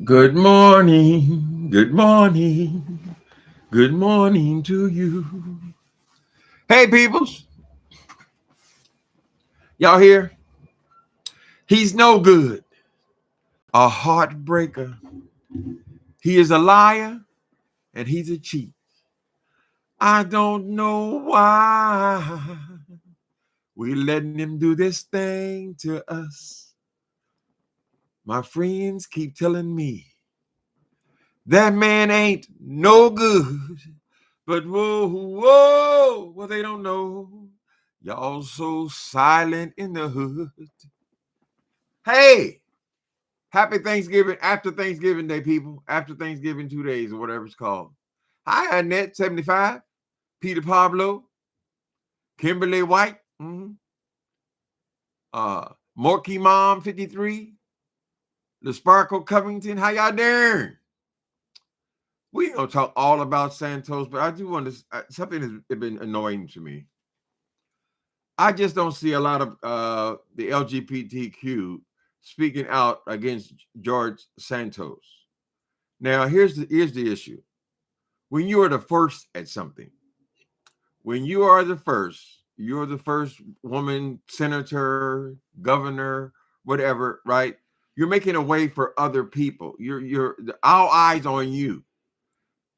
Good morning, good morning, good morning to you. Hey, peoples, y'all here? He's no good, a heartbreaker. He is a liar and he's a cheat. I don't know why we letting him do this thing to us. My friends keep telling me that man ain't no good. But whoa, whoa, well, they don't know. Y'all so silent in the hood. Hey, happy Thanksgiving, after Thanksgiving Day, people. After Thanksgiving, 2 days or whatever it's called. Hi, Annette, 75. Peter Pablo. Kimberly White. Morky Mom, 53. The Sparkle Covington. How y'all doing? We ain't gonna talk all about Santos, but I do want to, something has been annoying to me. I just don't see a lot of the LGBTQ speaking out against George Santos. Now, here's the issue. When you are the first at something, when you're the first woman senator, governor, whatever, right? You're making a way for other people. You're all eyes on you.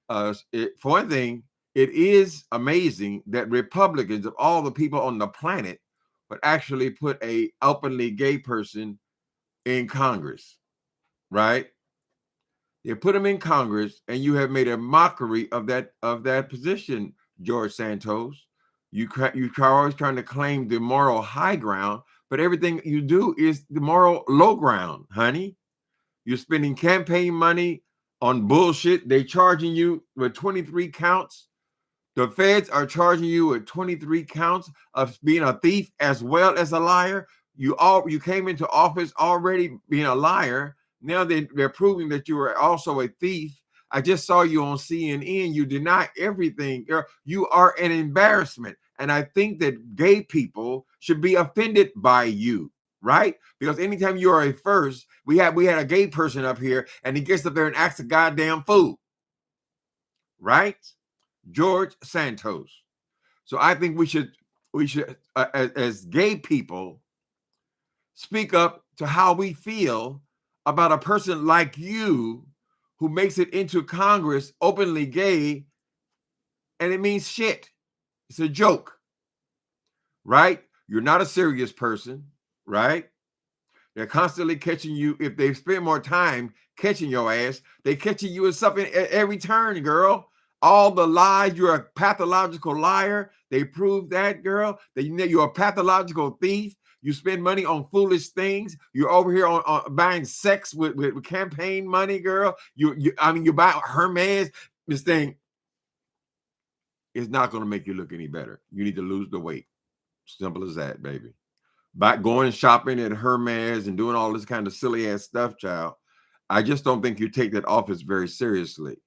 For one thing, it is amazing that Republicans, of all the people on the planet, would actually put a openly gay person in Congress, right? They put him in Congress, and you have made a mockery of that position, George Santos. You're always trying to claim the moral high ground, but everything you do is the moral low ground, honey. You're spending campaign money on bullshit. They're charging you with 23 counts. The feds are charging you with 23 counts of being a thief as well as a liar. You came into office already being a liar. Now they're proving that you are also a thief. I just saw you on CNN. You deny everything. You are an embarrassment. And I think that gay people should be offended by you, right? Because anytime you are a first, we had a gay person up here and he gets up there and acts a goddamn fool, right? George Santos. So I think we should as gay people speak up to how we feel about a person like you who makes it into Congress openly gay, and it means shit. It's a joke, right? You're not a serious person, right? They're constantly catching you. If they spend more time catching your ass, they catching you as something at every turn, girl. All the lies, you're a pathological liar. They prove that, girl. That you're a pathological thief. You spend money on foolish things. You're over here on buying sex with campaign money, girl. You buy Hermes. This thing is not going to make you look any better. You need to lose the weight. Simple as that, baby. By going shopping at Hermes and doing all this kind of silly ass stuff, child, I just don't think you take that office very seriously.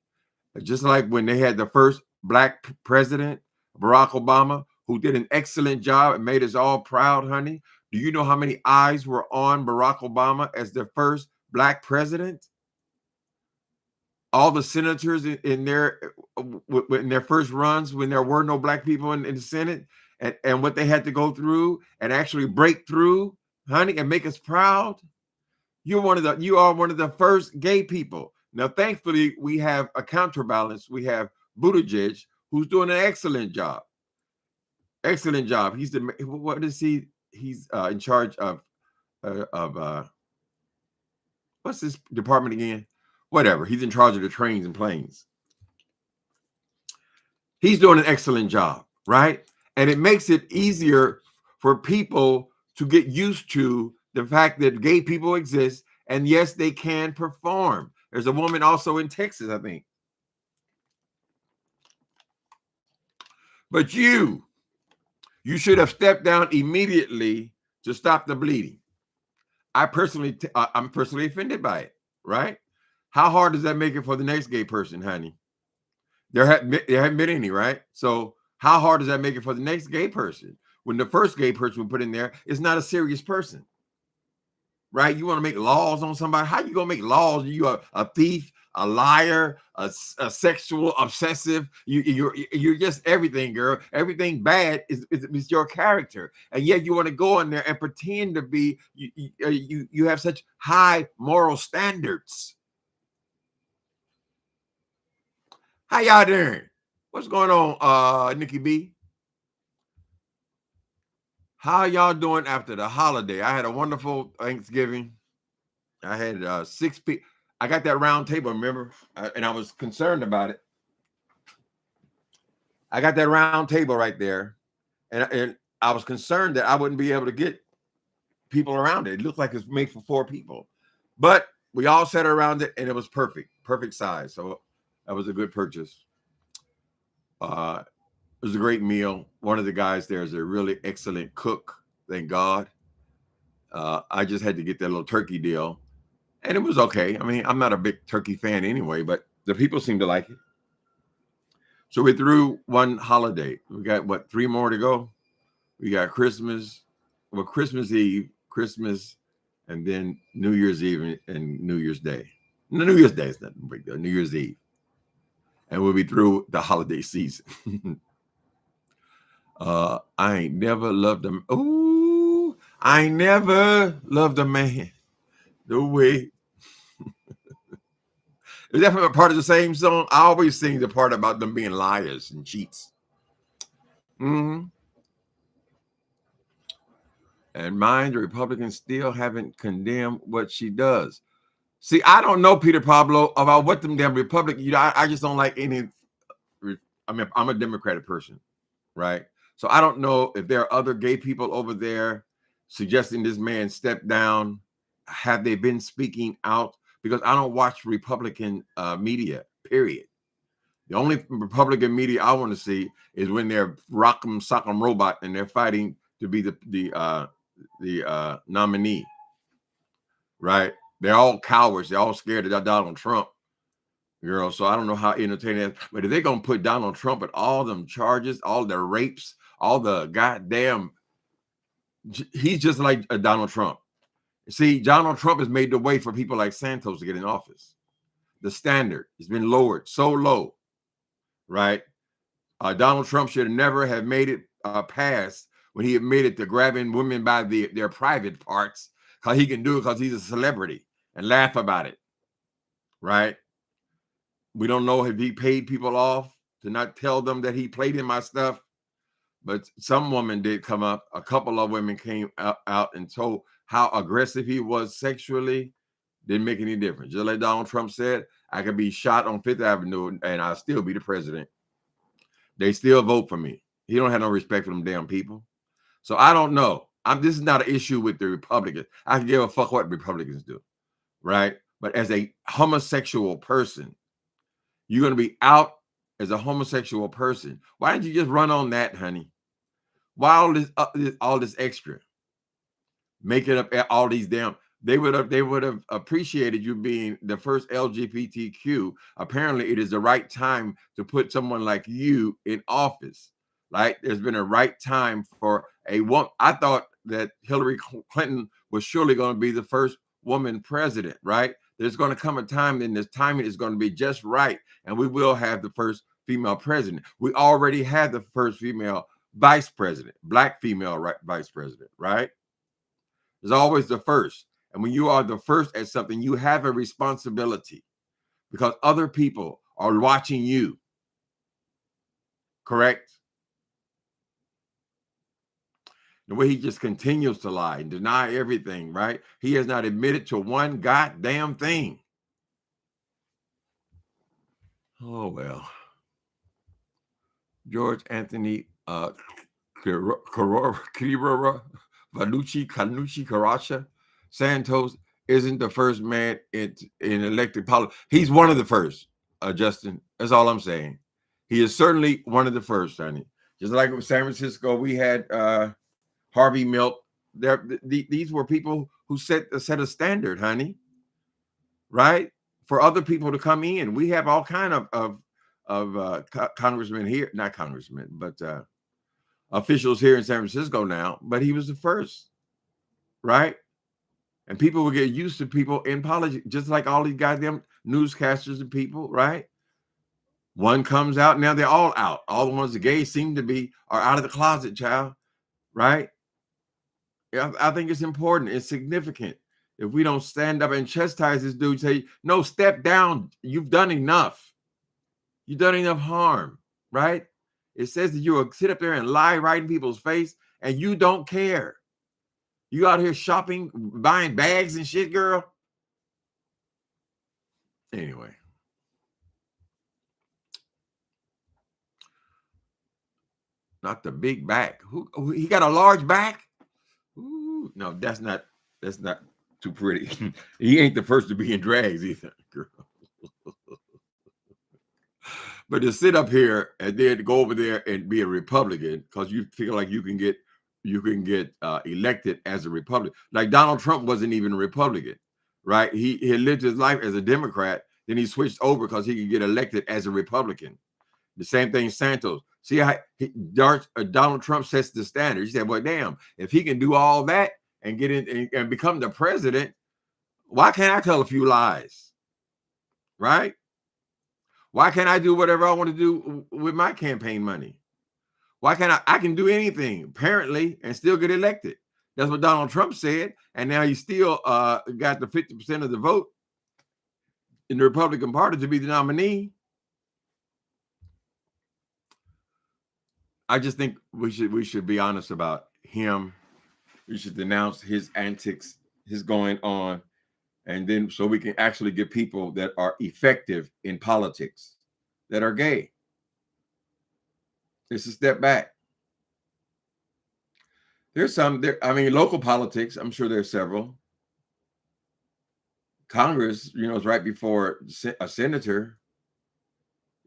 Just like when they had the first black president, Barack Obama, who did an excellent job and made us all proud, honey. Do you know how many eyes were on Barack Obama as the first black president? All the senators in their first runs, when there were no black people in the Senate, and what they had to go through and actually break through, honey, and make us proud. You are one of the first gay people. Now, thankfully, we have a counterbalance. We have Buttigieg, who's doing an excellent job. Excellent job. What is he? He's in charge of what's this department again? Whatever. He's in charge of the trains and planes. He's doing an excellent job, right? And it makes it easier for people to get used to the fact that gay people exist, and yes, they can perform. There's a woman also in Texas, I think. But you should have stepped down immediately to stop the bleeding. I'm personally offended by it, right? How hard does that make it for the next gay person, honey? There haven't been any, right? So how hard does that make it for the next gay person when the first gay person we put in there is not a serious person? right? You want to make laws on somebody. How you gonna make laws? You are a thief, a liar, a sexual obsessive. You're just everything, girl. Everything bad is your character, and yet you want to go in there and pretend to be. You have such high moral standards. How y'all doing? What's going on, Nikki B? How y'all doing after the holiday? I had a wonderful Thanksgiving. I had 6 people. I got that round table, remember? And I was concerned about it. I got that round table right there. And I was concerned that I wouldn't be able to get people around it. It looked like it's made for 4 people. But we all sat around it, and it was perfect size. So that was a good purchase. It was a great meal. One of the guys there is a really excellent cook, thank God. I just had to get that little turkey deal. And it was okay. I mean, I'm not a big turkey fan anyway, but the people seem to like it. So we threw one holiday. We got, what, 3 more to go? We got Christmas, well, Christmas Eve, Christmas, and then New Year's Eve and New Year's Day. No, New Year's Day is nothing big deal. New Year's Eve. And we'll be through the holiday season. I ain't never loved them. Ooh, I ain't never loved a man the way. Is that from a part of the same song? I always sing the part about them being liars and cheats. Mm-hmm. And mind, the Republicans still haven't condemned what she does. See, I don't know, Peter Pablo, about what them damn Republicans. I just don't like any. I mean, I'm a Democratic person, right? So I don't know if there are other gay people over there suggesting this man step down. Have they been speaking out? Because I don't watch Republican media, period. The only Republican media I want to see is when they're rock'em sock'em robot and they're fighting to be the nominee, right? They're all cowards. They're all scared of Donald Trump, girl. So I don't know how entertaining that is. But if they're going to put Donald Trump at all them charges, all the rapes, all the goddamn, he's just like Donald Trump. See, Donald Trump has made the way for people like Santos to get in office. The standard has been lowered so low, right? Donald Trump should never have made it past when he admitted to grabbing women by their private parts, because he can do it because he's a celebrity, and laugh about it, right? We don't know if he paid people off to not tell them that he played in my stuff, but some woman did come up. A couple of women came out and told how aggressive he was sexually. Didn't make any difference. Just like Donald Trump said, I could be shot on Fifth Avenue and I'll still be the president. They still vote for me. He don't have no respect for them damn people. So I don't know. This is not an issue with the Republicans. I can give a fuck what Republicans do, right? But as a homosexual person, you're going to be out as a homosexual person. Why didn't you just run on that, honey? Why all this extra? Making up all these damn. They would have appreciated you being the first LGBTQ. Apparently, it is the right time to put someone like you in office. Right? There's been a right time for a woman. I thought that Hillary Clinton was surely going to be the first woman president. Right? There's going to come a time, and this timing is going to be just right, and we will have the first female president. We already had the first female vice president, black female vice president. Right? There's always the first. And when you are the first at something, you have a responsibility because other people are watching you. Correct? The way he just continues to lie and deny everything, right? He has not admitted to one goddamn thing. Oh, well. George Anthony Kirora Vanucci Karasha Santos isn't the first man in elected politics. He's one of the first, Justin. That's all I'm saying. He is certainly one of the first, honey. Just like with San Francisco, we had Harvey Milk. These were people who set a standard, honey. Right? For other people to come in. We have all kind of congressmen here, not congressmen, but officials here in San Francisco now. But he was the first, right? And people will get used to people in politics, just like all these goddamn newscasters and people, right? One comes out, now they're all out. All the ones that gay seem to be are out of the closet, child, right? Yeah, I think it's important. It's significant. If we don't stand up and chastise this dude, say, no, step down. You've done enough. You've done enough harm, right? It says that you will sit up there and lie right in people's face, and you don't care. You out here shopping, buying bags and shit, girl. Anyway. Not the big back. Who he got a large back? Ooh, no, that's not too pretty. He ain't the first to be in drags either, girl. But to sit up here and then go over there and be a Republican because you feel like you can get elected as a Republican. Like Donald Trump wasn't even a Republican, right? He lived his life as a Democrat, then he switched over because he could get elected as a Republican. The same thing, Santos. See how Donald Trump sets the standard. He said, well, damn, if he can do all that and get in and become the president, why can't I tell a few lies? Right? Why can't I do whatever I want to do with my campaign money? Why can't I can do anything, apparently, and still get elected? That's what Donald Trump said. And now he still got the 50% of the vote in the Republican Party to be the nominee. I just think we should be honest about him. We should denounce his antics, his going on, and then so we can actually get people that are effective in politics, that are gay. It's a step back. There's some there. I mean, local politics. I'm sure there's several. Congress, is right before a senator.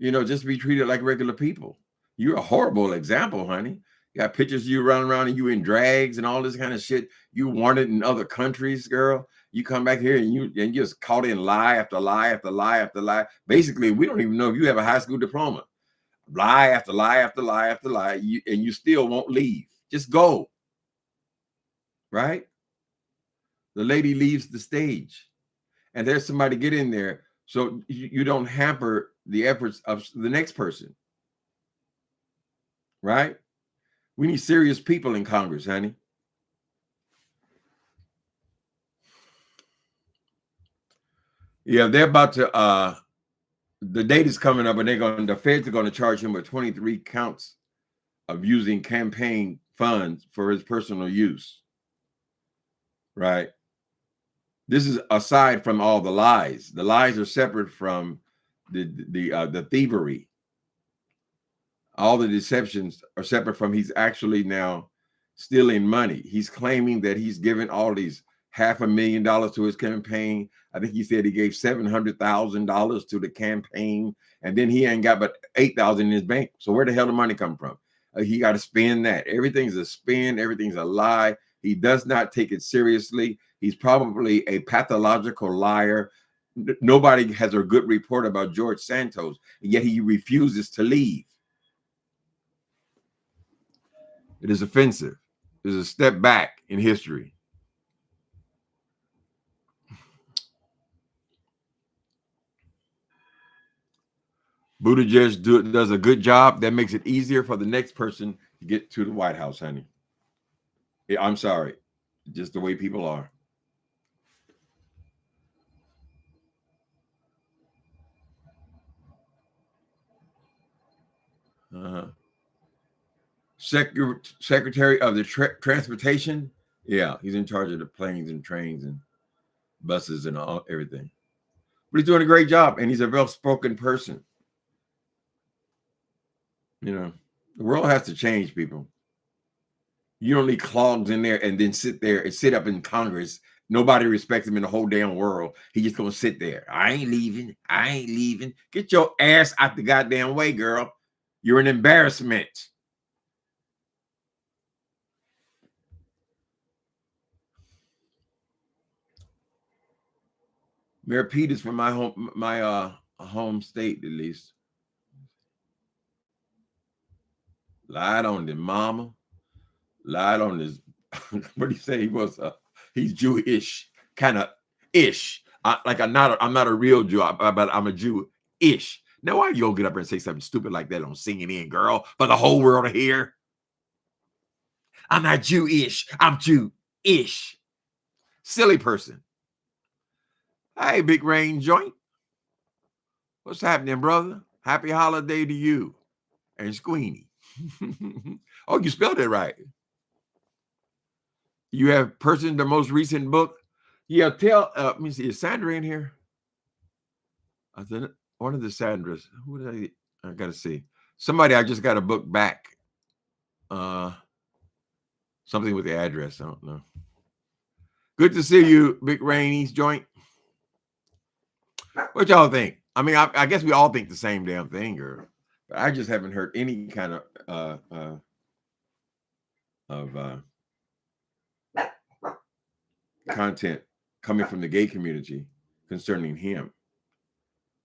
Just be treated like regular people. You're a horrible example, honey. You got pictures of you running around and you in drags and all this kind of shit. You wanted in other countries, girl. You come back here and you just caught in lie after lie after lie after lie. Basically, we don't even know if you have a high school diploma. Lie after lie after lie after lie, and you still won't leave. Just go. Right? The lady leaves the stage, and there's somebody get in there so you don't hamper the efforts of the next person. Right? We need serious people in Congress, honey. Yeah, they're about to the date is coming up and the feds are going to charge him with 23 counts of using campaign funds for his personal use. Right? This is aside from all the lies. The lies are separate from the thievery. All the deceptions are separate from he's actually now stealing money. He's claiming that he's given all these $500,000 to his campaign. I think he said he gave $700,000 to the campaign, and then he ain't got but $8,000 in his bank. So where the hell the money come from? He got to spend that. Everything's a spin. Everything's a lie. He does not take it seriously. He's probably a pathological liar. Nobody has a good report about George Santos, and yet he refuses to leave. It is offensive. It is a step back in history. Buttigieg does a good job. That makes it easier for the next person to get to the White House, honey. I'm sorry. Just the way people are. Secretary of the Transportation. Yeah, he's in charge of the planes and trains and buses and everything. But he's doing a great job, and he's a well-spoken person. The world has to change, people. You don't need clogs in there and then sit up in Congress. Nobody respects him in the whole damn world. He just gonna sit there. I ain't leaving. I ain't leaving. Get your ass out the goddamn way, girl. You're an embarrassment. Mayor Pete is from my home state, at least. Lied on the mama. Lied on his. What do you say? He's Jewish. kind of ish. I'm not a real Jew, but I'm a Jew ish. Now, why you gonna get up and say something stupid like that on CNN, girl, for the whole world to hear? I'm not Jewish. I'm Jew-ish. Silly person. Hey, Big Rain Joint. What's happening, brother? Happy holiday to you and Squeenie. Oh, you spelled it right. You have person the most recent book. Yeah, let me see. Is Sandra in here? I think one of the Sandras. Who did I gotta see. Somebody I just got a book back. Something with the address. I don't know. Good to see you, Big Rainey's Joint. What y'all think? I mean, I guess we all think the same damn thing, girl. But I just haven't heard any kind of content coming from the gay community concerning him,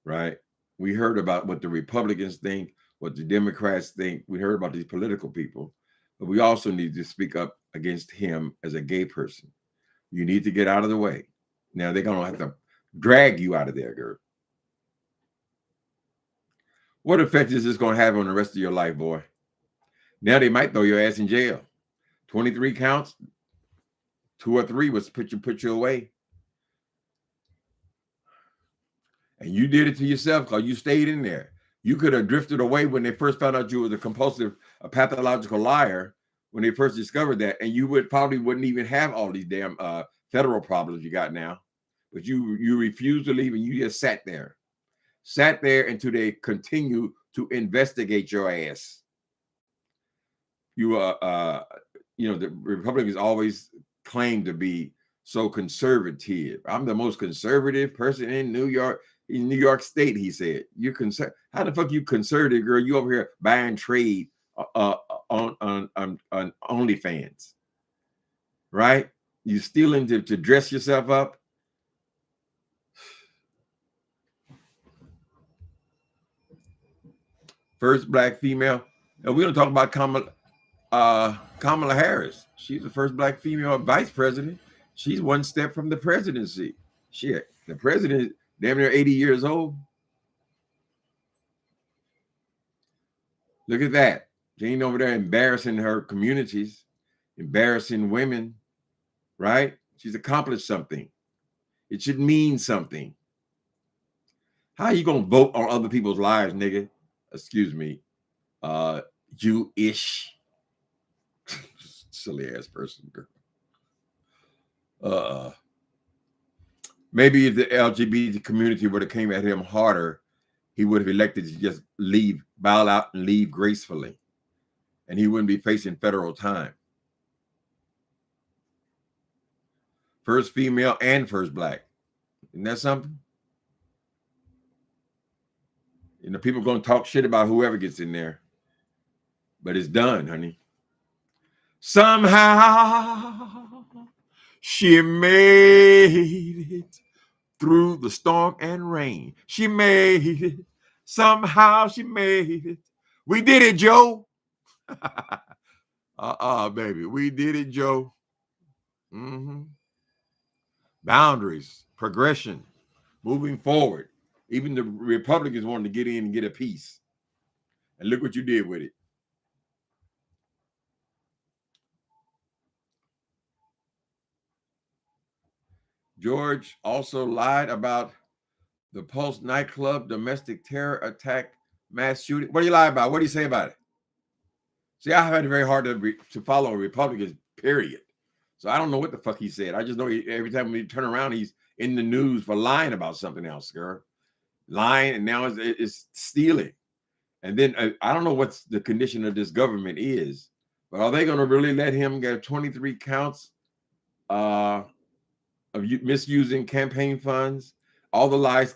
right? We heard about what the Republicans think, what the Democrats think. We heard about these political people, but we also need to speak up against him as a gay person. You need to get out of the way. Now they're gonna have to drag you out of there, girl. What effect is this gonna have on the rest of your life, boy? Now they might throw your ass in jail. 23 counts, 2 or 3 was put you away. And you did it to yourself because you stayed in there. You could have drifted away when they first found out you was a pathological liar when they first discovered that, and you wouldn't even have all these damn federal problems you got now. But you refused to leave, and you just sat there until they continue to investigate your ass. You the Republicans always claim to be so conservative. I'm the most conservative person in New York State, he said. You're how the fuck you conservative, girl? You over here buying trade on OnlyFans, right? You stealing to dress yourself up. First black female. And we're gonna talk about Kamala Harris. She's the first black female vice president. She's one step from the presidency. Shit, the president damn near 80 years old. Look at that. Jane over there embarrassing her communities, embarrassing women, right? She's accomplished something. It should mean something. How are you going to vote on other people's lives, nigga? Excuse me. Jewish. Silly ass person, girl. Maybe if the LGBT community would have came at him harder, he would have elected to just leave, bow out and leave gracefully. And he wouldn't be facing federal time. First female and first black. Isn't that something? You know, people are going to talk shit about whoever gets in there. But it's done, honey. Somehow she made it through the storm and rain. She made it. Somehow she made it. We did it, Joe. Baby. We did it, Joe. Boundaries, progression, moving forward. Even the Republicans wanted to get in and get a piece. And look what you did with it. George also lied about the Pulse nightclub domestic terror attack mass shooting. What do you lie about? What do you say about it? See, I find it very hard to follow Republicans, period. So I don't know what the fuck he said. I just know every time we turn around, he's in the news for lying about something else, girl. Lying, and now it's stealing. And then I don't know what the condition of this government is, but are they going to really let him get 23 counts of misusing campaign funds, all the lies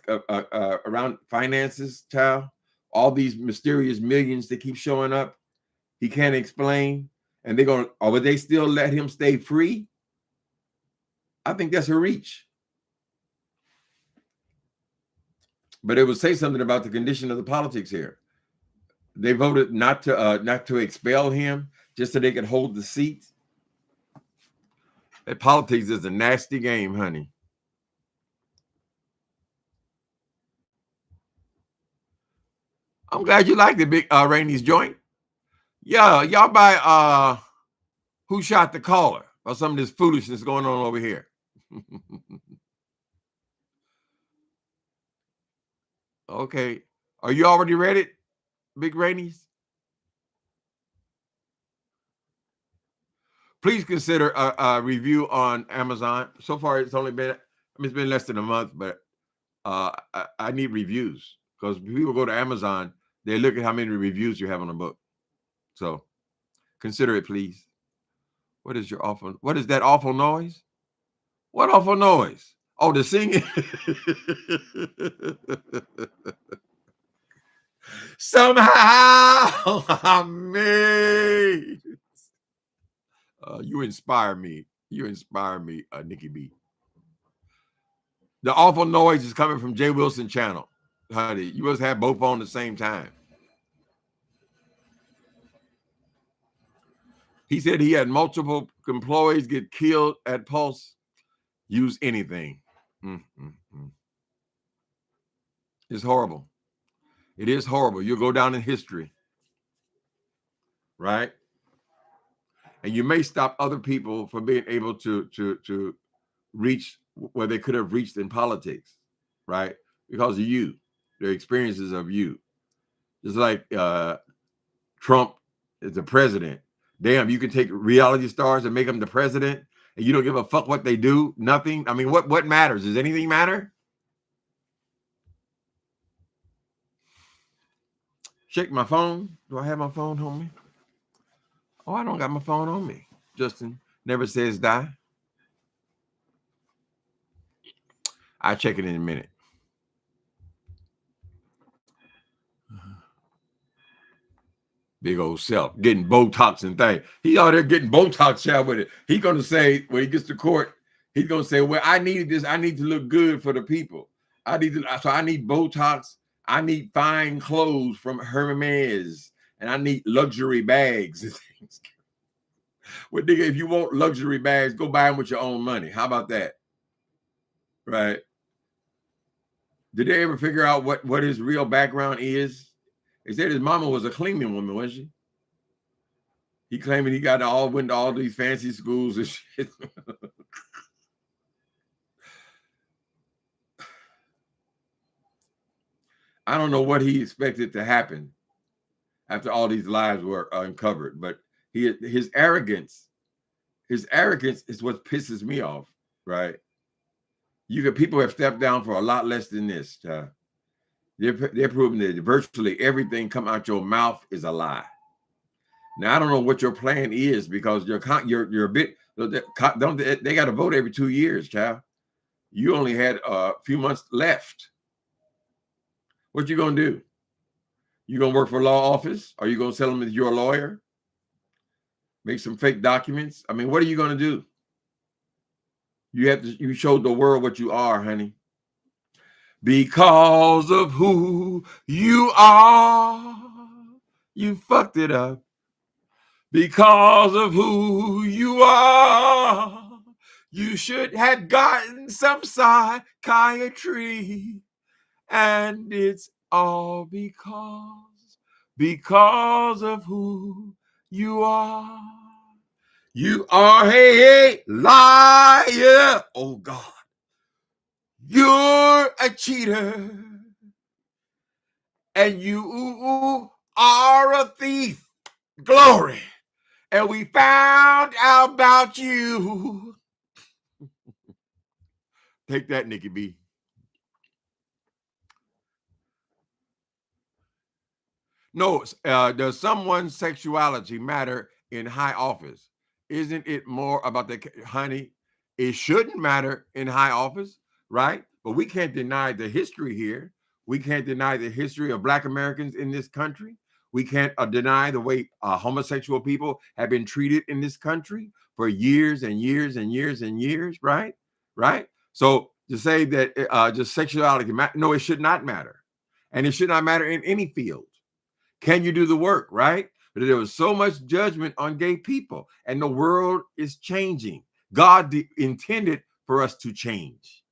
around finances, child, all these mysterious millions that keep showing up, he can't explain, and would they still let him stay free? I think that's a reach. But it would say something about the condition of the politics here. They voted not to expel him just so they could hold the seat. That politics is a nasty game, honey. I'm glad you like the big Rainey's joint. Yeah, y'all buy Who Shot the Caller or some of this foolishness going on over here. Okay. Are you already ready, Big Rainey's? Please consider a review on Amazon. So far, it's only been, it's been less than a month, but I need reviews because people go to Amazon, they look at how many reviews you have on a book. So consider it, please. What is that awful noise? What awful noise? Oh, the singing. Somehow I made. You inspire me. You inspire me, Nikki B. The awful noise is coming from Jay Wilson channel. Honey, you must have both on the same time. He said he had multiple employees get killed at Pulse. Use anything. It's horrible. It is horrible. You'll go down in history, right? And you may stop other people from being able to reach where they could have reached in politics, right? Because of you, their experiences of you. Just like Trump is the president. Damn, you can take reality stars and make them the president, and you don't give a fuck what they do. Nothing. I mean, what matters? Does anything matter? Check my phone. Do I have my phone on me? Oh, I don't got my phone on me. Justin never says die. I'll check it in a minute. Big old self getting Botox and thing. He out there getting Botox shot with it. He's gonna say when he gets to court, he's gonna say, "Well, I needed this. I need to look good for the people. I need Botox. I need fine clothes from Hermes, and I need luxury bags and things." Well, nigga, if you want luxury bags, go buy them with your own money. How about that? Right? Did they ever figure out what his real background is? They said his mama was a cleaning woman, wasn't she? He claiming he went to all these fancy schools and shit. I don't know what he expected to happen after all these lies were uncovered, but his arrogance is what pisses me off, right? People have stepped down for a lot less than this. They're proving that virtually everything come out your mouth is a lie. Now I don't know what your plan is because you're a bit. They got to vote every 2 years, child. You only had a few months left. What you gonna do? You gonna work for a law office? Are you gonna tell them that you're a lawyer? Make some fake documents? I mean, what are you gonna do? You showed the world what you are, honey. Because of who you are, you fucked it up. Because of who you are, you should have gotten some psychiatry. And it's all because of who you are. You are a liar. Oh, God. You're a cheater. And you are a thief. Glory. And we found out about you. Take that, Nikki B. No, does someone's sexuality matter in high office? Isn't it more about the honey? It shouldn't matter in high office, right? But we can't deny the history here. We can't deny the history of Black Americans in this country. We can't deny the way homosexual people have been treated in this country for years and years and years and years, right? Right? So to say that just sexuality, no, it should not matter. And it should not matter in any field. Can you do the work, right? But there was so much judgment on gay people, and the world is changing. God intended for us to change,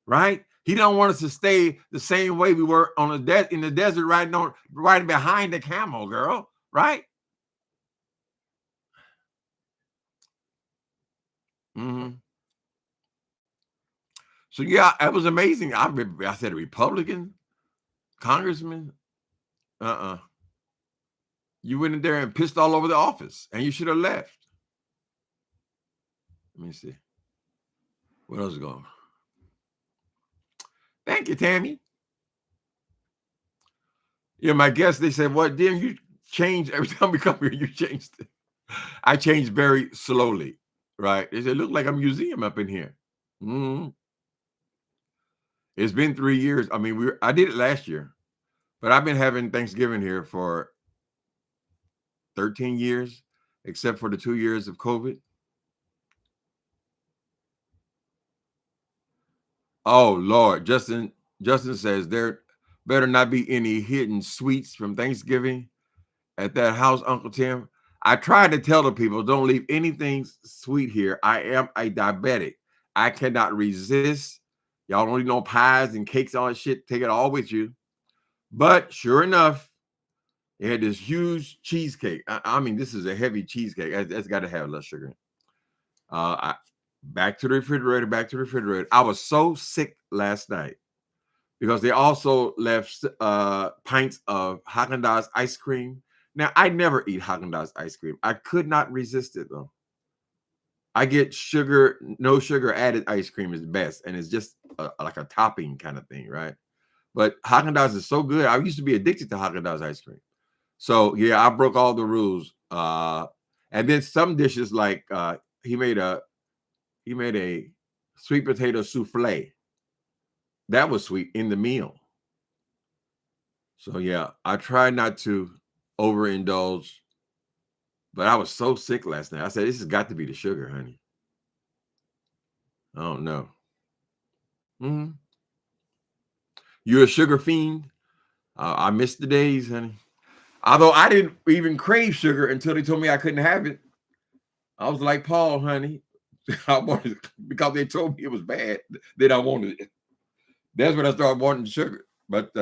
right? He don't want us to stay the same way we were on in the desert, riding behind the camel, girl. Right? Mm-hmm. So yeah, it was amazing. I said a Republican congressman. You went in there and pissed all over the office, and you should have left. Let me see. What else is going on? Thank you, Tammy. Yeah, my guest, they said, what, didn't you change every time we come here? You changed it. I changed very slowly, right? They said, look like a museum up in here. Mm-hmm. It's been 3 years. I mean, I did it last year, but I've been having Thanksgiving here for 13 years, except for the 2 years of COVID. Oh, Lord. Justin says there better not be any hidden sweets from Thanksgiving at that house, Uncle Tim. I tried to tell the people, don't leave anything sweet here. I am a diabetic. I cannot resist. Y'all don't need no pies and cakes, all that shit. Take it all with you. But sure enough, they had this huge cheesecake. I mean, this is a heavy cheesecake. That's got to have less sugar. Back to the refrigerator. I was so sick last night because they also left pints of Haagen-Dazs ice cream. Now, I never eat Haagen-Dazs ice cream. I could not resist it, though. I get no sugar added ice cream is best, and it's just like a topping kind of thing, right? But Haagen-Dazs is so good. I used to be addicted to Haagen-Dazs ice cream. So, yeah, I broke all the rules. And then some dishes like he made a sweet potato souffle. That was sweet in the meal. So, yeah, I try not to overindulge. But I was so sick last night. I said, this has got to be the sugar, honey. I don't know. Mm-hmm. You're a sugar fiend? I missed the days, honey. Although I didn't even crave sugar until they told me I couldn't have it. I was like, Paul, honey, I wanted because they told me it was bad. Then I wanted it. That's when I started wanting sugar. But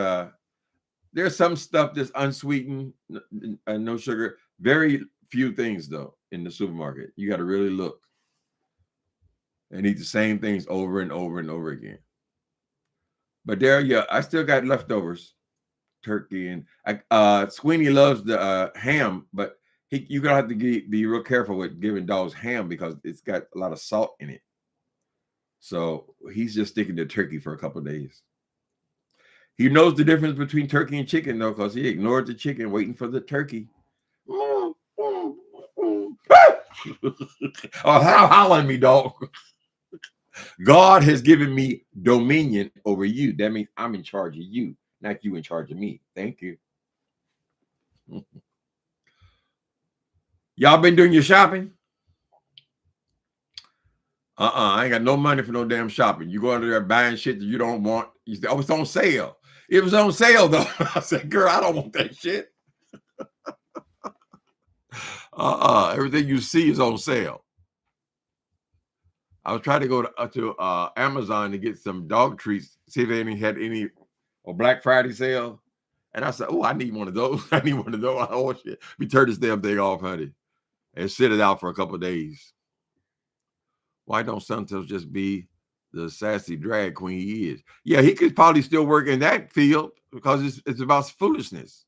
there's some stuff that's unsweetened, no sugar. Very few things, though, in the supermarket. You got to really look and eat the same things over and over and over again. But there, yeah, I still got leftovers, turkey, and Sweeney loves the ham, but you're gonna have to be real careful with giving dogs ham because it's got a lot of salt in it. So he's just sticking to turkey for a couple of days. He knows the difference between turkey and chicken, though, because he ignored the chicken, waiting for the turkey. Oh, howl at me, dog. God has given me dominion over you. That means I'm in charge of you, not you in charge of me. Thank you. Y'all been doing your shopping? I ain't got no money for no damn shopping. You go under there buying shit that you don't want. You say, oh, it's on sale. It was on sale, though. I said, girl, I don't want that shit. Everything you see is on sale. I was trying to go to Amazon to get some dog treats, see if they had any Black Friday sale. And I said, oh, I need one of those. I need one of those. Oh, shit. We turn this damn thing off, honey, and sit it out for a couple of days. Why don't Santos just be the sassy drag queen he is? Yeah, he could probably still work in that field because it's about foolishness.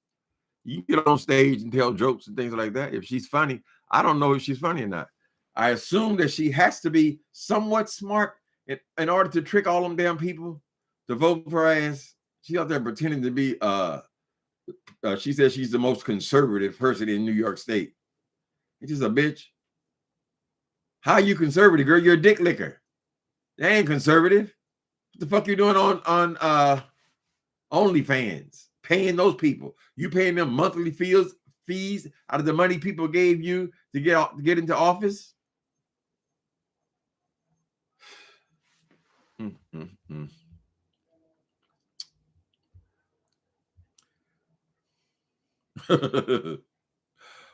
You can get on stage and tell jokes and things like that. If she's funny, I don't know if she's funny or not. I assume that she has to be somewhat smart in order to trick all them damn people to vote for her ass. She's out there pretending to be, she says she's the most conservative person in New York State. It's just a bitch. How are you conservative, girl? You're a dick licker. They ain't conservative. What the fuck you doing on OnlyFans? Paying those people. You paying them monthly fees out of the money people gave you to get into office?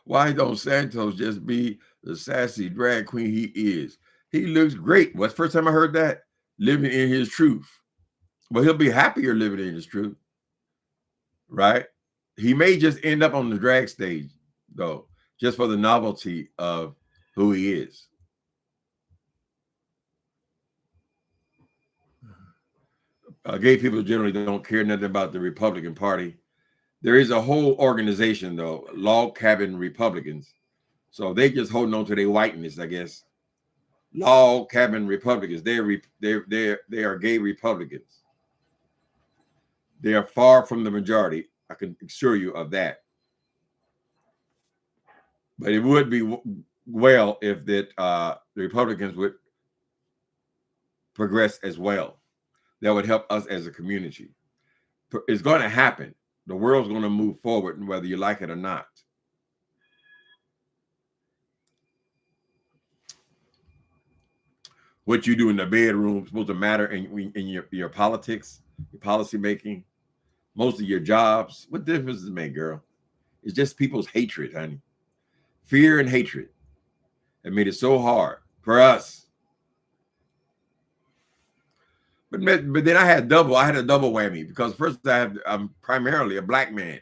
Why don't Santos just be the sassy drag queen he is? He looks great. What's the first time I heard that? Living in his truth. But he'll be happier living in his truth, right? He may just end up on the drag stage, though, just for the novelty of who he is. Gay people generally don't care nothing about the Republican Party. There is a whole organization, though, log cabin Republicans. So they just holding on to their whiteness, I guess. Log cabin Republicans. They are gay Republicans. They are far from the majority. I can assure you of that. But it would be well if the Republicans would progress as well. That would help us as a community. It's going to happen. The world's going to move forward, whether you like it or not. What you do in the bedroom is supposed to matter in your politics, your policy making, most of your jobs. What difference does it make, girl? It's just people's hatred, honey. Fear and hatred. It made it so hard for us. But then I had a double whammy, because first I'm primarily a black man.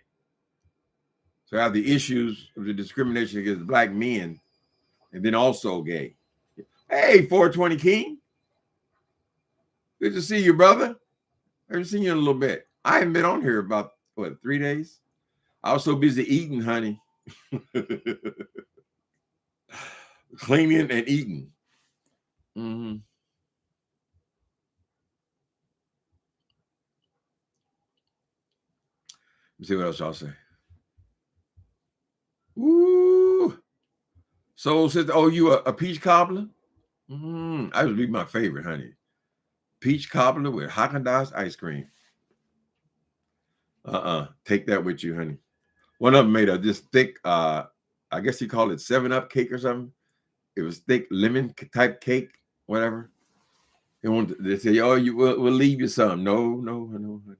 So I have the issues of the discrimination against black men, and then also gay. Hey, 420 King. Good to see you, brother. I haven't seen you in a little bit. I haven't been on here about, 3 days? I was so busy eating, honey. Cleaning and eating. Mm-hmm. Let's see what else y'all say. Ooh. Soul sister, oh, you a peach cobbler? I would be my favorite, honey. Peach cobbler with Haagen-Dazs ice cream. Take that with you, honey. One of them made this thick, I guess you call it 7-Up cake or something. It was thick lemon type cake, whatever. They say, oh, we'll leave you some. No, honey.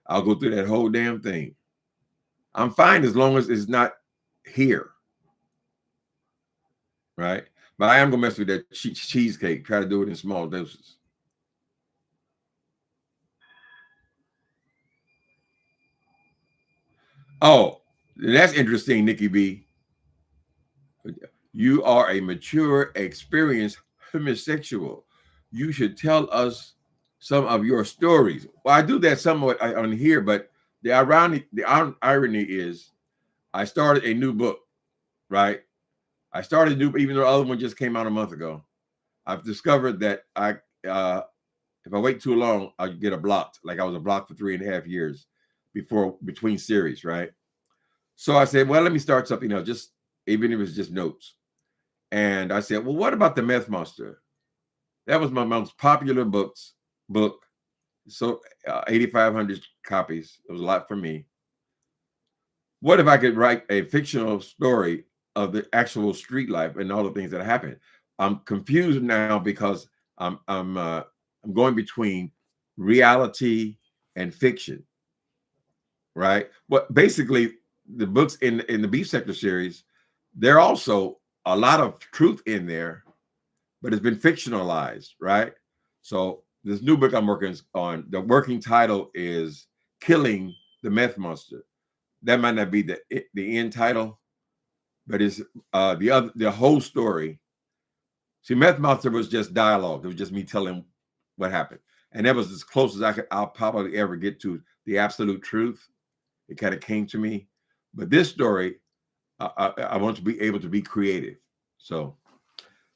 I'll go through that whole damn thing. I'm fine as long as it's not here. Right? But I am going to mess with that cheesecake. Try to do it in small doses. Oh, that's interesting, Nikki B. You are a mature, experienced homosexual. You should tell us some of your stories. Well, I do that somewhat on here, but the irony is I started a new book, right? I started even though the other one just came out a month ago. I've discovered that if I wait too long, I'll get blocked. Like I was blocked for 3.5 years between series, right? So I said, well, let me start something else, just even if it's just notes. And I said, well, what about the Meth Monster? That was my most popular book. So 8,500 copies. It was a lot for me. What if I could write a fictional story of the actual street life and all the things that happened? I'm confused now because I'm going between reality and fiction, right? But basically, the books in the Beef Sector series, there are also a lot of truth in there, but it's been fictionalized, right? So this new book I'm working on, the working title is Killing the Meth Monster. That might not be the end title, but it's the whole story. See, Meth Monster was just dialogue. It was just me telling what happened. And that was as close as I'll probably ever get to the absolute truth. It kind of came to me. But this story, I want to be able to be creative. So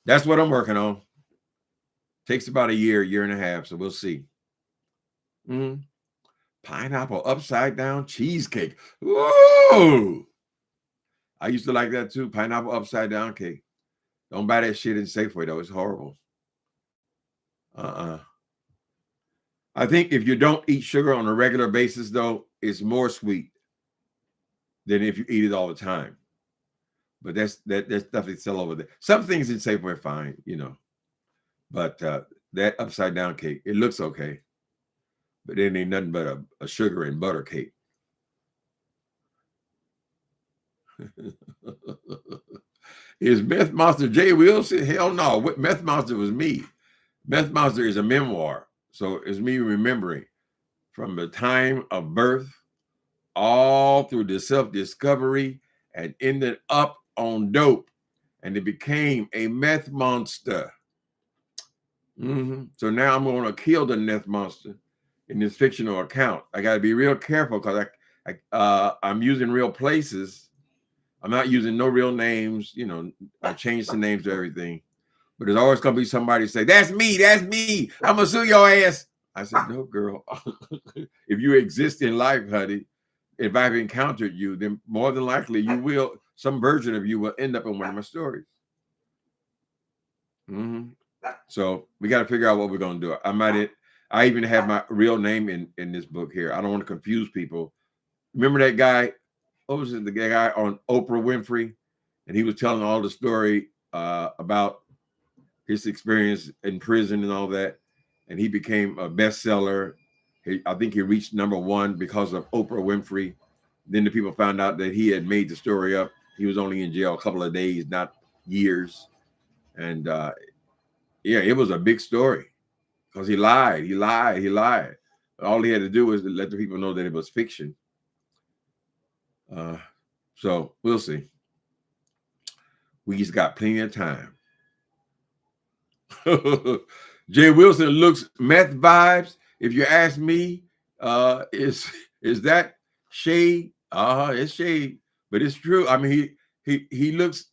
that's what I'm working on. Takes about a year and a half. So we'll see. Pineapple upside down cheesecake. Whoa! I used to like that too. Pineapple upside down cake. Don't buy that shit in Safeway though. It's horrible. I think if you don't eat sugar on a regular basis though, it's more sweet than if you eat it all the time. But that's stuff they sell over there. Some things in Safeway are fine, But that upside down cake, it looks okay. But it ain't nothing but a sugar and butter cake. Is Meth Monster Jay Wilson? Hell no. Meth Monster was me. Meth Monster is a memoir. So it's me remembering. from the time of birth all through the self-discovery and ended up on dope, and it became a meth monster. So now I'm going to kill the meth monster in this fictional account. I got to be real careful because I'm using real places. I'm not using no real names. You know, I changed the names to everything. But there's always going to be somebody say, that's me, I'm going to sue your ass. I said, no, girl. If you exist in life, honey, if I've encountered you, then more than likely you will, some version of you will end up in one of my stories. So we got to figure out what we're going to do. I even have my real name in this book here. I don't want to confuse people. Remember that guy? What was it? The guy on Oprah Winfrey, and he was telling all the story about his experience in prison and all that, and he became a bestseller. I think he reached #1 because of Oprah Winfrey. Then the people found out that he had made the story up. He was only in jail a couple of days, not years, and yeah, it was a big story because he lied. All he had to do was to let the people know that it was fiction. So we'll see. We just got plenty of time. Jay Wilson looks meth vibes. If you ask me, is that shade? It's shade, but it's true. I mean, he looks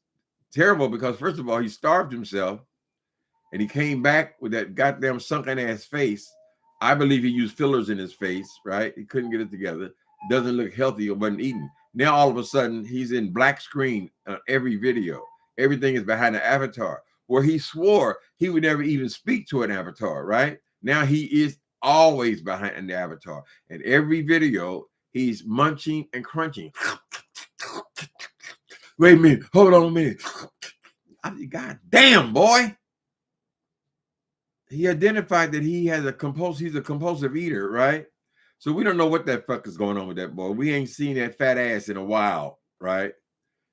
terrible because first of all, he starved himself, and he came back with that goddamn sunken ass face. I believe he used fillers in his face, right? He couldn't get it together. Doesn't look healthy or wasn't eating. Now all of a sudden he's in black screen on every video. Everything is behind an avatar. Where he swore he would never even speak to an avatar, right? Now he is always behind the avatar. And every video he's munching and crunching. Wait a minute, hold on a minute. I mean, God damn, boy. He identified that he's a compulsive eater, right? So we don't know what that fuck is going on with that boy. We ain't seen that fat ass in a while, right?